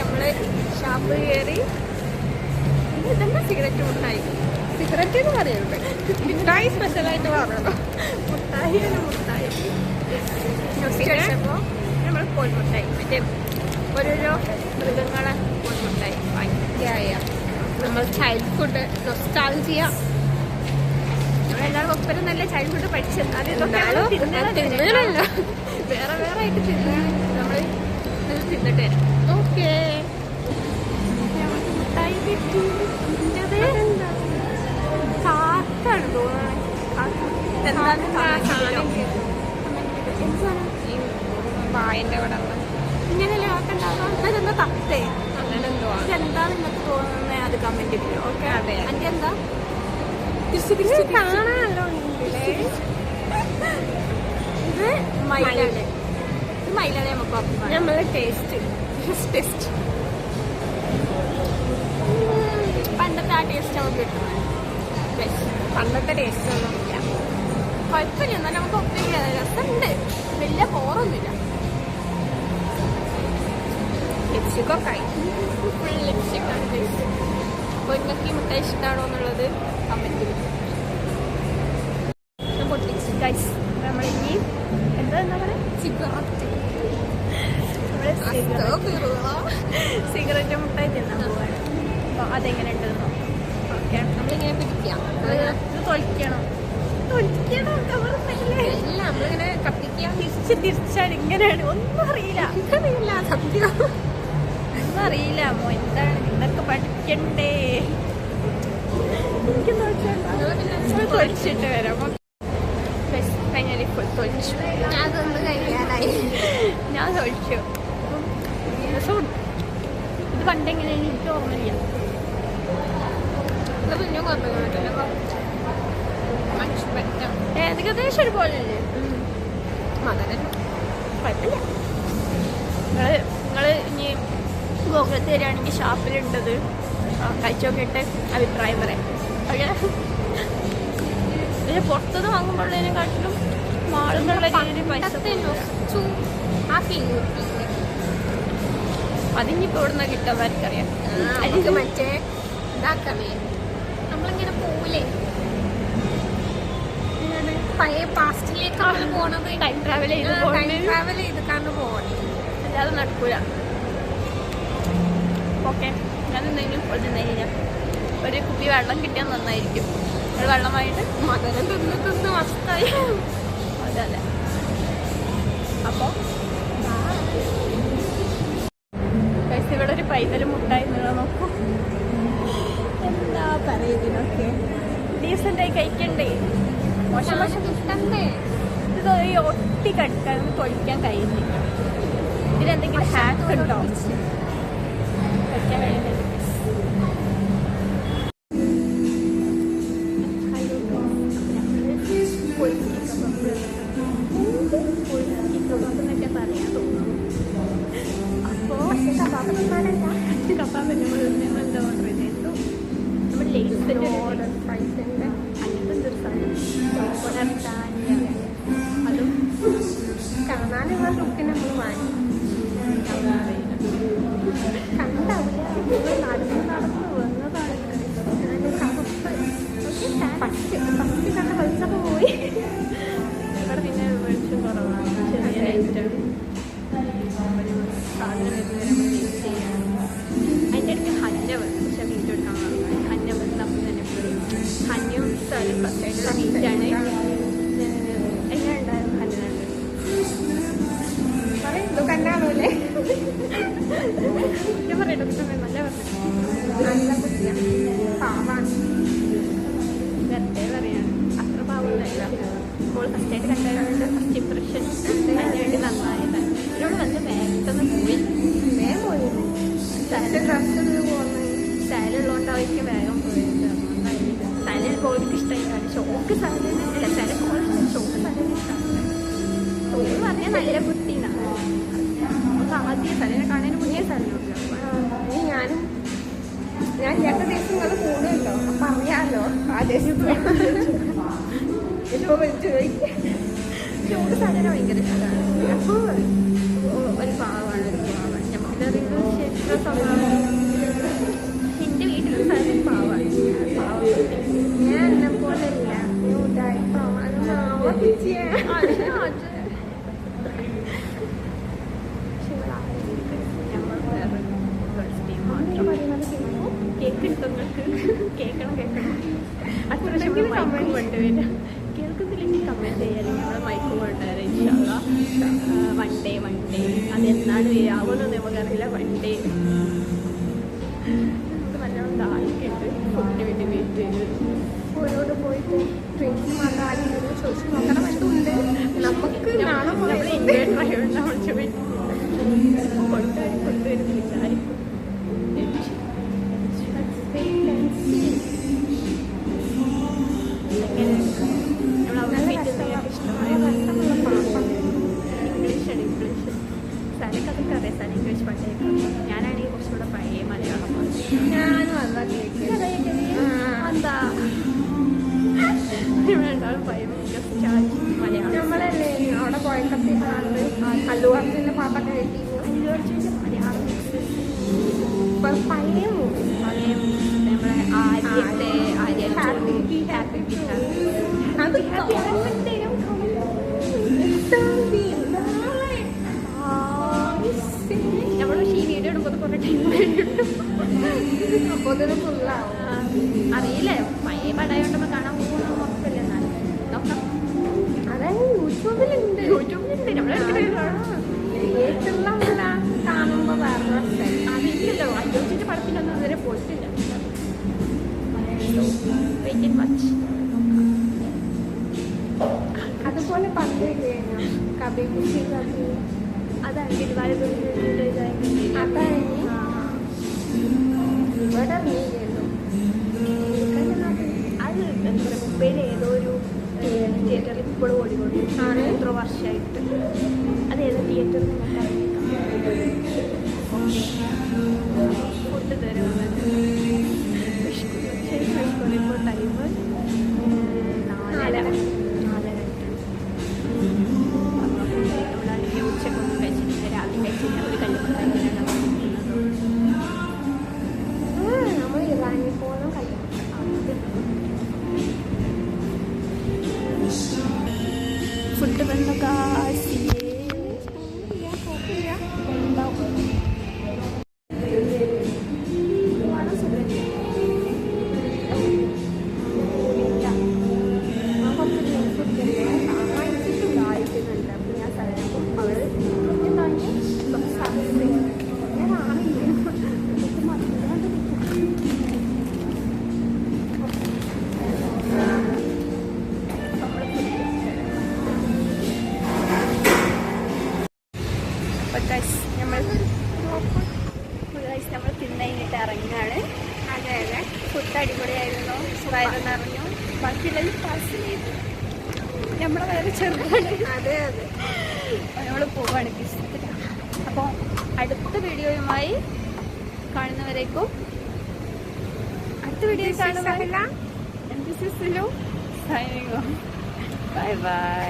നമ്മള് ഷാപ്പ് കയറി. ഇതെന്താ സിഗരറ്റ് മുട്ടായി? സിഗരറ്റ് എന്ന് പറയുന്നുണ്ട്. മിഠായി സ്പെഷ്യലായിട്ട് പറയണോ? മുട്ടായി മുട്ടായി കഴിച്ചപ്പോൾ നമ്മൾ കോൽമുട്ടായി മറ്റേ ഓരോരോ മൃഗങ്ങളെ കോൽമുട്ടായി ഭയങ്കരമായ നമ്മൾ ചൈൽഡ്ഹുഡ് നൊസ്റ്റാൾജിയ. നമ്മളെല്ലാവരും ഒപ്പരം നല്ല ചൈൽഡ്ഹുഡ് പഠിച്ചെന്നാലും വേറെ വേറെ ആയിട്ട് തിന്നാണ് നമ്മൾ തിന്നിട്ട് വരാം. ഓക്കെ മുട്ടായി കിട്ടി. കാത്താണ് തോന്നുന്നത്. വായന്റെ അവിടെ ഇങ്ങനെയല്ലേ ആക്കണ്ടാകാം. അതെന്താ തത്തേ അങ്ങനെ എന്തോ ഇതെന്താ നിങ്ങൾക്ക് തോന്നുന്നത്? അത് കമന്റ് ചെയ്യോ. ഓക്കെ അതെ. അതിന്റെ എന്താ കാണാനല്ലോ. ഇത് മൈലാണ്. ഇത് മൈലാണ് നമുക്ക് നമ്മളെ ടേസ്റ്റ് ടെസ്റ്റ്. പണ്ടത്തെ ആ ടേസ്റ്റ് നമുക്ക് കിട്ടുന്നത്. പണ്ടത്തെ ടേസ്റ്റ് ഒന്നും ഇല്ല. കുഴപ്പമില്ല. എന്നാൽ നമുക്ക് ഒത്തിരി രസമുണ്ട്. വലിയ ബോറൊന്നുമില്ല. ലിപ്സ്റ്റിക്കൊക്കെ ഫുൾ ലിപ്സ്റ്റിക്കാണ് ടേസ്റ്റ്. അപ്പോൾ നിങ്ങൾക്ക് ഈ മുട്ടായി ഇഷ്ടമാണോ എന്നുള്ളത് കമൻറ്റിൽ പൊട്ടിച്ച് ഗൈസ്. നമ്മളിനി എന്താ പറയുക സിഗരറ്റ് മുട്ടായി തിന്നാൻ പോവാണ്. അപ്പോൾ അതെങ്ങനെ ഉണ്ടെന്ന് നോക്കാം. ഓക്കെ നമ്മളിങ്ങനെ പിടിക്കാം. ഇത് തൊളിക്കണം എല്ലാം നമ്മളിങ്ങനെ കത്തിക്കാം. തിരിച്ചാണ് ഇങ്ങനെയാണ്. ഒന്നും അറിയില്ല സത്യം ഒന്നും അറിയില്ല. അമ്മോ എന്താണ് ഇതൊക്കെ പഠിക്കണ്ടേ? എനിക്ക് തൊഴിച്ചിട്ട് വരാം. ഫൈനലി ഫുൾ തൊഴിച്ചു. അതൊന്ന് കഴിയാനായി ഞാൻ തൊഴിച്ചു. ഇത് പണ്ടെങ്ങനെ എനിക്ക് ഓർമ്മയില്ല. പിന്നെ ഏകദേശം ഒരുപോലെ അല്ലേ? മകനെ കുഴപ്പമില്ല. നിങ്ങൾ ഇനി ഗോകുലത്ത് തരികയാണെങ്കിൽ ഷാപ്പിലുണ്ടത് കഴിച്ചു നോക്കിയിട്ട് അഭിപ്രായം പറയാം. അങ്ങനെ പുറത്തുനിന്ന് വാങ്ങുമ്പോഴതിനെക്കാട്ടിലും മാളുകളുടെ രീതിയിൽ പൈസ അതിനിപ്പോൾ ഇവിടുന്ന് കിട്ടുന്നവർക്കറിയാം. അതിന് മറ്റേ ഇതാക്കണേ നമ്മളിങ്ങനെ പോവില്ലേ പഴയ പാസ്റ്റിലേക്കാണ് പോണത്. ടൈം ട്രാവൽ ചെയ്തിട്ടാണ് പോകണേ. അല്ലാതെ നടക്കൂല. ഓക്കെ ഞാൻ എന്തെങ്കിലും തിന്നഴിഞ്ഞാൽ ഒരു കുപ്പി വെള്ളം കിട്ടിയാൽ നന്നായിരിക്കും. ഒരു വെള്ളമായിട്ട് മകനം തിന്ന് മസ്തായി. അതല്ലേ. അപ്പോൾ ഇവിടെ ഒരു പൈതൽ മുട്ടായി നോക്കൂ. എന്താ പറയുന്നതിനൊക്കെ ഡീസൻ്റായി കഴിക്കണ്ടേ? മോശം മോശം ഇഷ്ടണ്ടേ? ഇത് ഒട്ടി കടിക്കാൻ തൊഴിക്കാൻ കഴിയുന്നില്ല. ഇതിലെന്തെങ്കിലും ഹാക്ക് ഉണ്ടോ? കഴിക്കാൻ കഴിയുന്നില്ല. എന്നൊക്കെ പറയാൻ തോന്നുന്നു. അപ്പോൾ കപ്പാൻ എന്താ ഓർഡർ ചെയ്തു? നമ്മൾ ലേസിൻ്റെ ഫ്രൈസിൻ്റെ അങ്ങനത്തെ ഒരു സാധനം അതും കാണാനുള്ള ലുക്കിന് നമ്മൾ വാങ്ങി. കണ്ടാവില്ല നടന്ന് വന്നതാണ്. ഫസ്റ്റ് കണ്ട പൈസൊക്കെ പോയി. ഇവിടെ പിന്നെ വെളിച്ചം കുറവാണ്. ചെറിയ ലൈറ്റാണ്. സാധനം വരുന്നവരെ നമ്മൾ വെയിറ്റ് ചെയ്യാം. അതിൻ്റെ ഇടയ്ക്ക് ഹന്ന വന്നു. പക്ഷെ വീഡിയോ എടുക്കാൻ പറഞ്ഞു. ഹന്ന വന്ന് നമ്മൾ തന്നെ പറയും. ഹന്നയും സ്ഥലം ഫസ്റ്റായിട്ടുള്ള മീറ്റാണ്. എങ്ങനെ ഉണ്ടായിരുന്നു ഹന്നുണ്ട്? പറയുന്നു കണ്ടാണോല്ലേ? ഞാൻ പറയട്ടോ നല്ല നല്ല കുട്ടിയാണ്. പാവാണ്. വെറുതെ പറയാണ്. അത്ര പാവമല്ല. അപ്പോൾ ഫസ്റ്റായിട്ട് കണ്ടതുകൊണ്ട് ഫസ്റ്റ് ഇംപ്രഷൻ അതിനുവേണ്ടി നന്നായത്. ഇതിനോട് വന്ന് വേഗത്തൊന്ന് പോയി പോയിരുന്നു. സാലുള്ളതുകൊണ്ടായിരിക്കും വേഗം പോയത്. സാലിന് കോഴിക്ക് ഇഷ്ടമായിട്ടാണ്. ഷോക്ക് സാലിന് അല്ല സാല കോഴിക്ക് ഷോക്ക് സാലിന് ഇഷ്ടമാണ്. ഷോക്ക് പറഞ്ഞാൽ നല്ല കുട്ടീനാണ്. നമുക്ക് ആദ്യം സാലിനെ കാണാൻ മുന്നേ സാലിനോട് ഞാൻ ഇല്ലാത്ത ദിവസം അത് കൂടുമല്ലോ. അപ്പം അറിയാമല്ലോ ആ ദേശത്ത് ഇപ്പോൾ വിളിച്ചു പോയി. ഷോക്ക് സാലിനെ ഭയങ്കര ഇഷ്ടമാണ്. അപ്പോൾ ഒരു പാവമാണ്. ഒരു പാവമാണ്. നമുക്കിത് എൻ്റെ വീട്ടിൽ സാധനം പാവാണ്. ഞാൻ എന്നെ പോലെയല്ല, കേക്ക് നിങ്ങൾക്ക് കേൾക്കണം അടുത്ത പ്രാവശ്യം മൈക്കും കൊണ്ടുവരാം. കേൾക്കുന്നില്ലെങ്കിൽ കമൻറ്റ് ചെയ്യാൻ ഞങ്ങൾ മൈക്കും കൊണ്ടുവരാം. ഇൻഷാല്ലാ വൺ ഡേ അതെന്നാണ് വരാവുമെന്ന് നമുക്കറിയില്ല. വൺ ഡേ നമുക്ക് നല്ലോണം ദാഹിക്കുന്നുണ്ട്. ഫുഡിന് വേണ്ടി വെയിറ്റ് ചെയ്ത് ഓരോട് പോയിട്ട് ഡ്രിങ്ക്സ് മാത്രം ആദ്യം ചോദിച്ചു നോക്കണം എന്തുണ്ട്. നമുക്ക് നമ്മൾ ഇന്ത്യൻ ഡ്രൈവർ നമ്മൾ കൊണ്ടുവരും വിചാരിക്കും. ഇംഗ്ലീഷ് സ്ഥലത്തൊക്കെ അറിയാം. സ്ഥലം ഇംഗ്ലീഷ് പണ്ടേക്കാം. ഞാനാണെങ്കിൽ കുറച്ചുകൂടെ പഴയ മലയാളം. ഞാനും അതാ കേക്ക് എന്താ രണ്ടാളും പഴയ മലയാളം. നമ്മളല്ലേ അവിടെ കോയക്കത്തി അല്ലു അർജുൻ്റെ പാട്ടൊക്കെ കേട്ടിരുന്നു. അല്ലു അർജുൻ്റെ മലയാളം പഴയ മൂവി നമ്മളെ ആര്യത്തെ ഹാപ്പി അത് നമ്മൾ ഈ വീഡിയോ എടുക്കുമ്പോൾ കുറേ ടൈം അപ്പോൾ ഫുള്ളാവും. അറിയില്ലേ പഴയ പടയോണ്ടപ്പോൾ കാണാൻ പോകുന്ന ഉറപ്പില്ല. നോക്കാം. അതായത് യൂട്യൂബിലുണ്ട് നമ്മൾ തിയേറ്ററിലുള്ള കാണുമ്പോൾ വേറെ അറിയില്ലല്ലോ. അയ്യോച്ചിൻ്റെ പടത്തിലൊന്നും ഇതുവരെ പോയിട്ടില്ല. Wait and watch. അതുപോലെ പണ്ട് കബി കുഷി അതാണ് ഒരുപാട് അതാണ് ഇവിടെ നീയല്ലോ. അത് എന്താ പറയുക മുംബൈയിൽ ഏതോ ഒരു തിയേറ്ററിൽ ഇപ്പോഴും ഓടിക്കൊണ്ടിരിക്കുകയാണ് എത്ര വർഷമായിട്ട്. അത് ഏതോ തിയേറ്ററിൽ ഫുഡ് തരും. ശരിക്കും ഇപ്പോൾ ടൈം 4:30 നമ്മളാണെങ്കിൽ ഉച്ചക്കൊന്നും കഴിച്ചിട്ടില്ല. രാവിലെ കഴിച്ചില്ല. ഒരു കല്ലുമുട്ടാണ് നമ്മൾ ഇറാനിൽ പോലും കഴിയും. ഫുഡ് വന്നു കാശി നമ്മൾ തിന്നതിനിട്ട് ഇറങ്ങുകയാണ്. അതെ അതെ ഫുഡ് അടിപൊളിയായിരുന്നു. വയറ് നിറഞ്ഞു. ബാക്കിയുള്ളത് പാർസൽ ചെയ്തു. നമ്മളെ വയറ് ചെറുതാണ്. അതെ അതെ നമ്മൾ പോവാണ് കിസ്സത്തിലാണ്. അപ്പോൾ അടുത്ത വീഡിയോയുമായി കാണുന്നവരേക്കും അടുത്ത വീഡിയോയിൽ കാണുന്നില്ല. Bye bye.